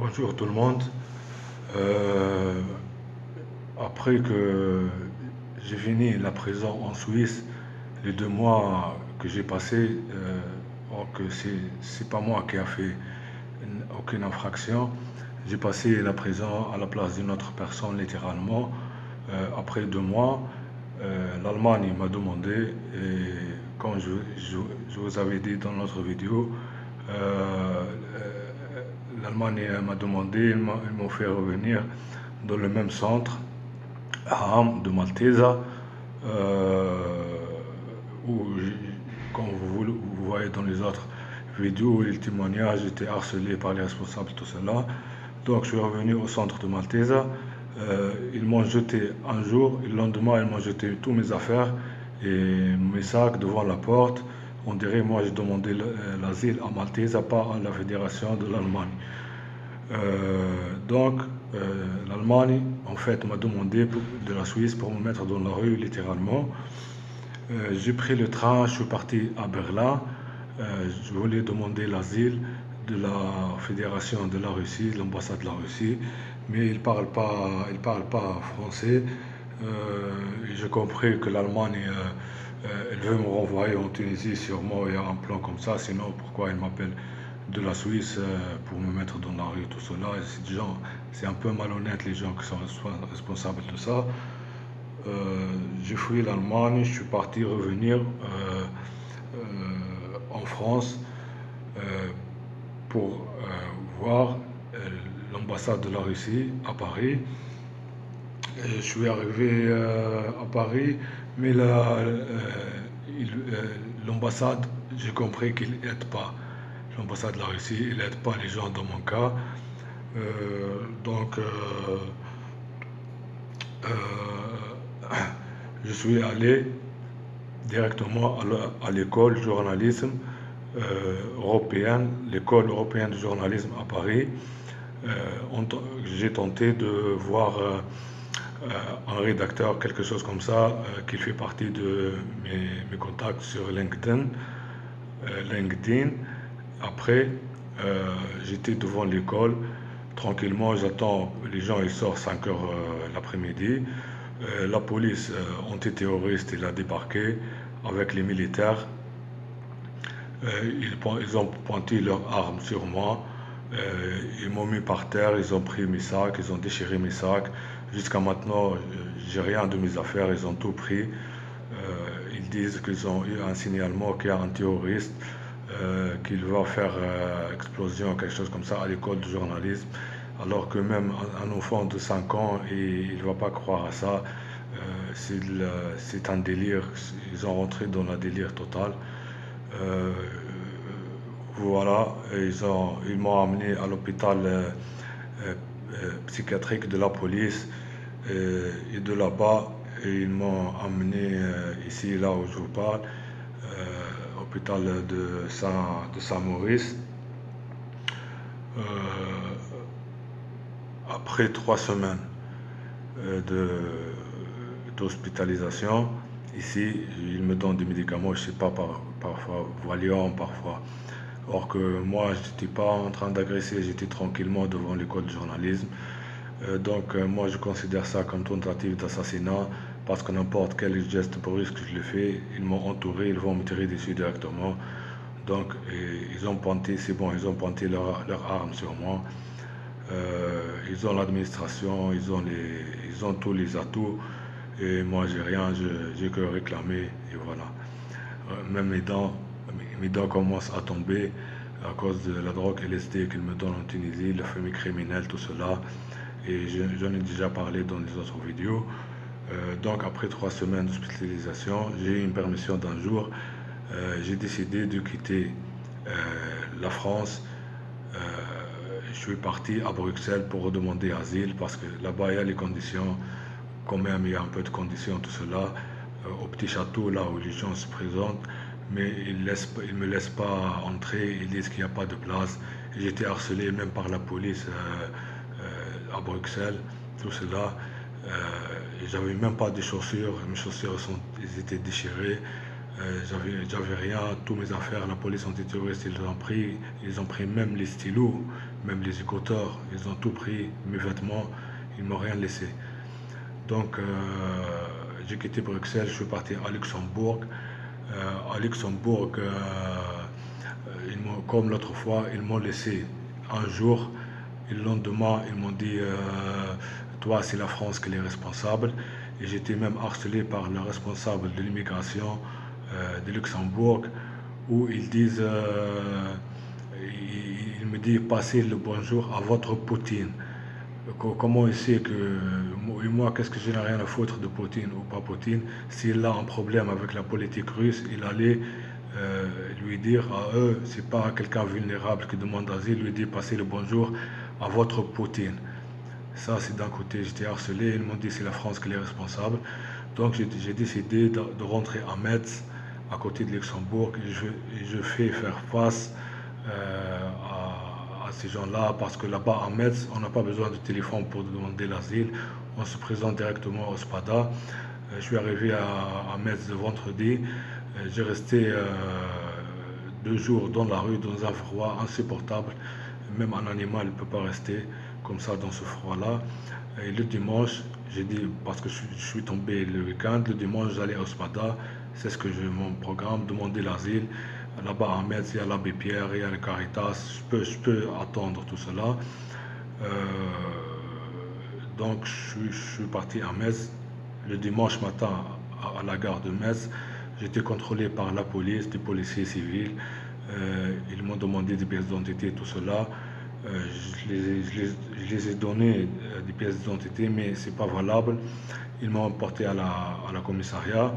Bonjour tout le monde. Euh, Après que j'ai fini la prison en Suisse, les 2 mois que j'ai passés, or que c'est pas moi qui a fait aucune infraction, j'ai passé la prison à la place d'une autre personne littéralement. Après 2 mois, l'Allemagne m'a demandé, et comme je vous avais dit dans notre vidéo, euh, l'Allemagne m'a demandé, ils m'ont fait revenir dans le même centre, à Ham de Maltesa, euh, où, comme vous voyez dans les autres vidéos, les témoignages, j'étais harcelé par les responsables, tout cela. Donc je suis revenu au centre de Maltesa. Ils m'ont jeté un jour, et le lendemain ils m'ont jeté tous mes affaires et mes sacs devant la porte. On dirait moi j'ai demandé l'asile à Maltesa, pas à la Fédération de l'Allemagne. Donc, l'Allemagne, en fait, m'a demandé de la Suisse pour me mettre dans la rue, littéralement. J'ai pris le train, je suis parti à Berlin. Je voulais demander l'asile de la Fédération de la Russie, de l'ambassade de la Russie, mais ils parlent pas français. Et j'ai compris que l'Allemagne, elle veut me renvoyer en Tunisie, sûrement il y a un plan comme ça, sinon pourquoi elle m'appelle de la Suisse pour me mettre dans la rue, tout cela. C'est un peu malhonnête les gens qui sont responsables de ça. J'ai fui l'Allemagne, je suis parti revenir en France euh, pour voir l'ambassade de la Russie à Paris. Et je suis arrivé à Paris, mais là, l'ambassade, j'ai compris qu'il n'aide pas. L'ambassade de la Russie, il n'aide pas les gens dans mon cas. Donc, euh, je suis allé directement à l'école de journalisme européenne, l'école européenne de journalisme à Paris. J'ai tenté de voir un rédacteur, quelque chose comme ça, qui fait partie de mes contacts sur LinkedIn. LinkedIn. Après, j'étais devant l'école, tranquillement, j'attends, les gens ils sortent 5 heures l'après-midi. La police antiterroriste, il a débarqué avec les militaires. Ils ont pointé leurs armes sur moi. Ils m'ont mis par terre, ils ont pris mes sacs, ils ont déchiré mes sacs. Jusqu'à maintenant, j'ai rien de mes affaires, ils ont tout pris. Ils disent qu'ils ont eu un signalement qu'il y a un terroriste qu'il va faire explosion, quelque chose comme ça, à l'école de journalisme. Alors que même un enfant de 5 ans, il ne va pas croire à ça. C'est un délire. Ils ont rentré dans un délire total. Euh, voilà, ils m'ont amené à l'hôpital euh, psychiatrique de la police et de là-bas, ils m'ont amené ici, là où je vous parle, hôpital de Saint-Maurice. Euh, Après 3 semaines d'hospitalisation, ici, ils me donnent des médicaments, je ne sais pas, parfois Valium, parfois. Or que moi, je n'étais pas en train d'agresser, j'étais tranquillement devant l'école de journalisme. Donc, moi, je considère ça comme tentative d'assassinat parce que n'importe quel geste brusque que je le fais, ils m'ont entouré, ils vont me tirer dessus directement. Donc, ils ont pointé, c'est bon, ils ont pointé leur arme sur moi. Ils ont l'administration, ils ont tous les atouts. Et moi, j'ai rien, j'ai que réclamer. Et voilà. Même mes dents commencent à tomber à cause de la drogue LSD qu'ils me donnent en Tunisie, le fumée criminel, tout cela. Et j'en ai déjà parlé dans les autres vidéos. Donc, après 3 semaines d'hospitalisation, j'ai eu une permission d'un jour. J'ai décidé de quitter euh, la France. Euh, je suis parti à Bruxelles pour redemander asile parce que là-bas, il y a les conditions, quand même, il y a un peu de conditions, tout cela, au petit château, là où les gens se présentent, mais ils me laissent pas entrer, ils disent qu'il n'y a pas de place. J'ai été harcelé même par la police à Bruxelles, tout cela. J'avais même pas de chaussures, mes chaussures ils étaient déchirées. J'avais rien, tous mes affaires, la police antiterroriste, ils ont pris même les stylos, même les écouteurs, ils ont tout pris, mes vêtements, ils m'ont rien laissé. Donc, j'ai quitté Bruxelles, je suis parti à Luxembourg. À Luxembourg, comme l'autre fois, ils m'ont laissé un jour. Et le lendemain, ils m'ont dit, toi, c'est la France qui est responsable. Et j'étais même harcelé par le responsable de l'immigration de Luxembourg, où ils disent, il me dit, passez le bonjour à votre Poutine. Comment il sait que moi, qu'est-ce que je n'ai rien à foutre de Poutine ou pas Poutine? S'il a un problème avec la politique russe, il allait euh, lui dire à eux, c'est pas quelqu'un vulnérable qui demande asile, lui dire passez le bonjour à votre Poutine. Ça, c'est d'un côté, j'étais harcelé, ils m'ont dit c'est la France qui est responsable. Donc j'ai décidé de rentrer à Metz, à côté de Luxembourg, et je fais faire face à ces gens-là, parce que là-bas à Metz, on n'a pas besoin de téléphone pour demander l'asile, on se présente directement au SPADA. Je suis arrivé à Metz le vendredi, j'ai resté 2 jours dans la rue, dans un froid insupportable, même un animal ne peut pas rester comme ça dans ce froid-là. Et le dimanche, j'ai dit, parce que je suis tombé le week-end, le dimanche j'allais au SPADA, c'est ce que je mon programme, demander l'asile. Là-bas à Metz, il y a l'abbé Pierre, il y a le Caritas, je peux attendre tout cela. Euh, donc je suis parti à Metz le dimanche matin à la gare de Metz. J'étais contrôlé par la police, des policiers civils. Ils m'ont demandé des pièces d'identité, tout cela. Je les ai donné des pièces d'identité, mais ce n'est pas valable. Ils m'ont emporté à la commissariat.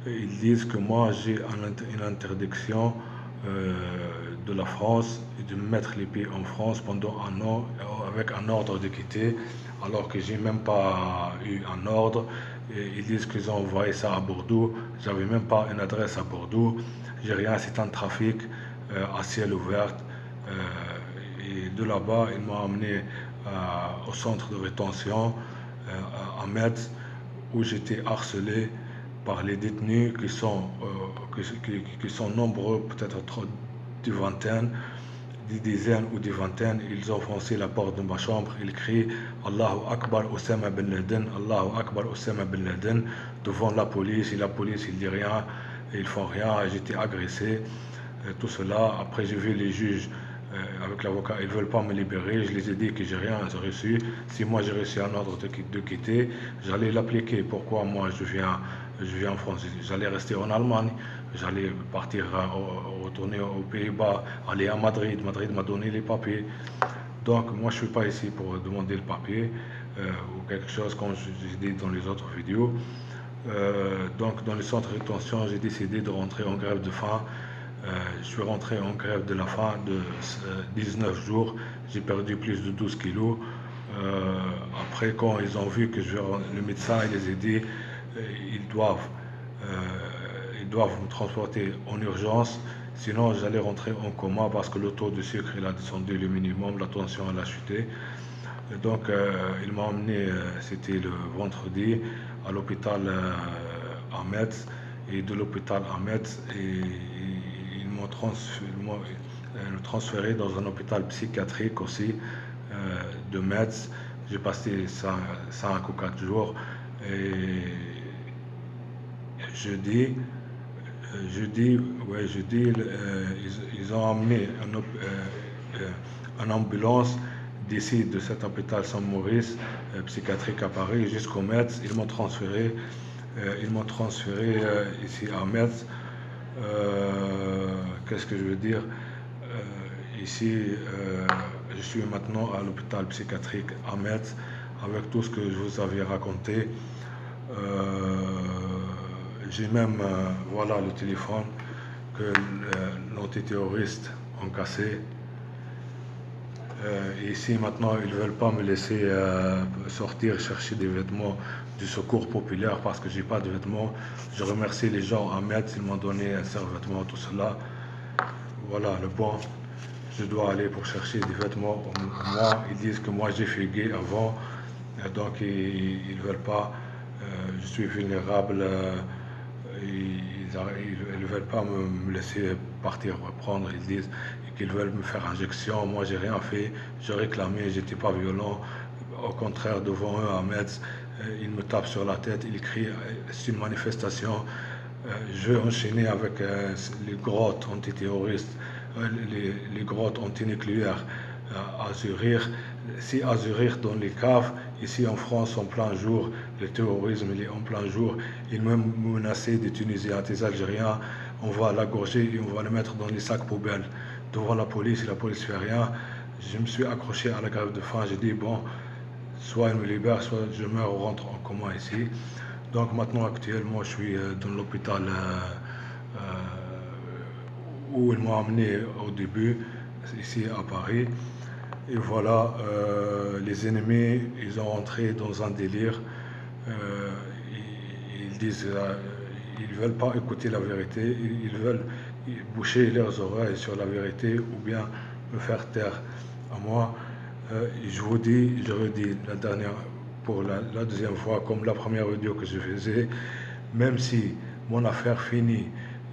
Ils disent que moi j'ai une interdiction euh, de la France et de mettre les pieds en France pendant un an avec un ordre de quitter, alors que j'ai même pas eu un ordre. Et ils disent qu'ils ont envoyé ça à Bordeaux. J'avais même pas une adresse à Bordeaux. J'ai rien, c'est un trafic à ciel ouvert. Et de là-bas, ils m'ont amené au centre de rétention à Metz, où j'étais harcelé par les détenus qui sont nombreux, peut-être des vingtaines, des dizaines ou des vingtaines. Ils ont foncé la porte de ma chambre, ils crient Allahu Akbar Osama Ben Laden, Allahu Akbar Osama Ben Laden, devant la police, et la police, ils disent rien, et ils font rien, et j'étais agressé, tout cela. Après, j'ai vu les juges avec l'avocat, ils ne veulent pas me libérer. Je les ai dit que j'ai rien reçu. Si moi j'ai reçu un ordre de quitter, j'allais l'appliquer. Pourquoi moi je viens en France? J'allais rester en Allemagne, j'allais partir, retourner aux Pays-Bas, aller à Madrid. Madrid m'a donné les papiers. Donc moi je ne suis pas ici pour demander le papier ou quelque chose comme j'ai dit dans les autres vidéos. Donc dans le centre de rétention, j'ai décidé de rentrer en grève de faim. Je suis rentré en grève de la faim de 19 jours. J'ai perdu plus de 12 kilos. Après, quand ils ont vu que le médecin il les a dit euh, ils doivent, ils doivent me transporter en urgence, sinon j'allais rentrer en coma parce que le taux de sucre il a descendu le minimum, la tension elle a chuté. Et donc ils m'ont emmené, c'était le vendredi, à l'hôpital à Metz, et de l'hôpital à Metz, et ils m'ont transféré dans un hôpital psychiatrique aussi de Metz. J'ai passé 5 ou 4 jours. Et jeudi, ils ont amené une ambulance d'ici de cet hôpital Saint-Maurice psychiatrique à Paris jusqu'au Metz. Ils m'ont transféré ici à Metz. Qu'est-ce que je veux dire? Ici, je suis maintenant à l'hôpital psychiatrique à Metz avec tout ce que je vous avais raconté. J'ai même voilà le téléphone que l'antiterroriste ont cassé. Et ici maintenant, ils ne veulent pas me laisser sortir chercher des vêtements du secours populaire parce que j'ai pas de vêtements. Je remercie les gens à Metz, ils m'ont donné un vêtements, tout cela. Voilà le bon. Je dois aller pour chercher des vêtements. Moi, ils disent que moi j'ai fait gay avant, donc ils ne veulent pas. Je suis vulnérable. ils ne veulent pas me laisser partir, reprendre. Ils disent qu'ils veulent me faire injection. Moi, j'ai rien fait. Je réclamais, j'étais pas violent. Au contraire, devant eux, à Metz, ils me tapent sur la tête. Ils crient, c'est une manifestation. Je vais enchaîner avec les grottes antiterroristes, les grottes antinucléaires à Zurich. Si à Zurich, dans les caves, ici en France, en plein jour, le terrorisme il est en plein jour, ils m'ont menacé des Tunisiens, des Algériens, on va l'agorger et on va le mettre dans les sacs poubelles devant la police, et la police fait rien. Je me suis accroché à la grève de faim, j'ai dit bon, soit ils me libèrent, soit je meurs ou rentre en coma ici. Donc maintenant, actuellement, je suis dans l'hôpital où ils m'ont amené au début, ici à Paris. Et voilà, les ennemis, ils ont entré dans un délire. Euh, ils disent, ils veulent pas écouter la vérité, ils veulent boucher leurs oreilles sur la vérité ou bien me faire taire à moi. Je vous dis, je redis la dernière, pour la deuxième fois, comme la première vidéo que je faisais, même si mon affaire finit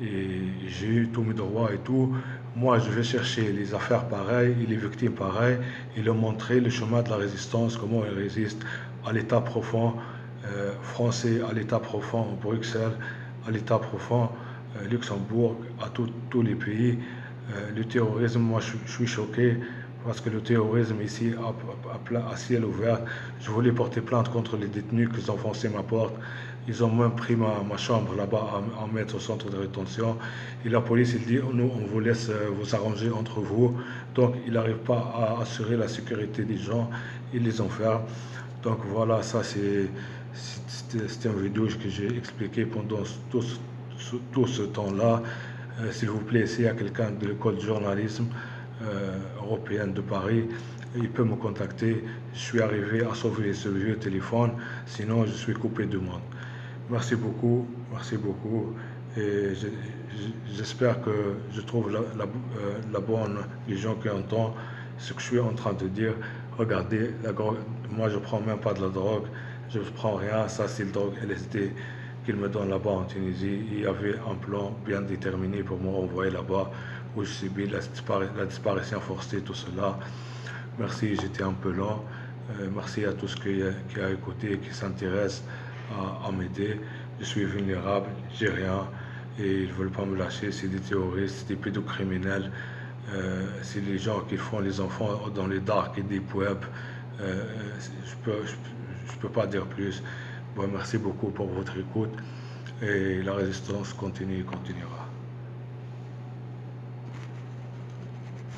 et j'ai eu tous mes droits et tout, moi je vais chercher les affaires pareilles et les victimes pareilles et leur montrer le chemin de la résistance, comment ils résistent à l'état profond français, à l'état profond Bruxelles, à l'état profond Luxembourg, à tous les pays. Le terrorisme, moi je suis choqué parce que le terrorisme ici à ciel ouvert, je voulais porter plainte contre les détenus qui ont foncé ma porte. Ils ont même pris ma chambre là-bas à mettre au centre de rétention. Et la police, il dit, nous, on vous laisse vous arranger entre vous. Donc, il n'arrive pas à assurer la sécurité des gens. Il les enferme. Donc, voilà, ça, c'était une vidéo que j'ai expliqué pendant tout ce temps-là. S'il vous plaît, s'il y a quelqu'un de l'école de journalisme européenne de Paris, il peut me contacter. Je suis arrivé à sauver ce vieux téléphone, sinon je suis coupé de monde. Merci beaucoup. Et j'espère que je trouve la bonne, les gens qui entendent ce que je suis en train de dire. Regardez, moi je prends même pas de la drogue, je ne prends rien, ça c'est le drogue LSD qu'il me donne là-bas en Tunisie. Il y avait un plan bien déterminé pour me renvoyer là-bas où je subis la disparition forcée, tout cela. Merci, j'étais un peu lent. Merci à tous qui a écouté et qui s'intéressent à m'aider. Je suis vulnérable, j'ai rien et ils ne veulent pas me lâcher. C'est des terroristes, des pédocriminels. C'est les gens qui font les enfants dans les dark et deep web. Je peux pas dire plus. Bon, merci beaucoup pour votre écoute et la résistance continue et continuera.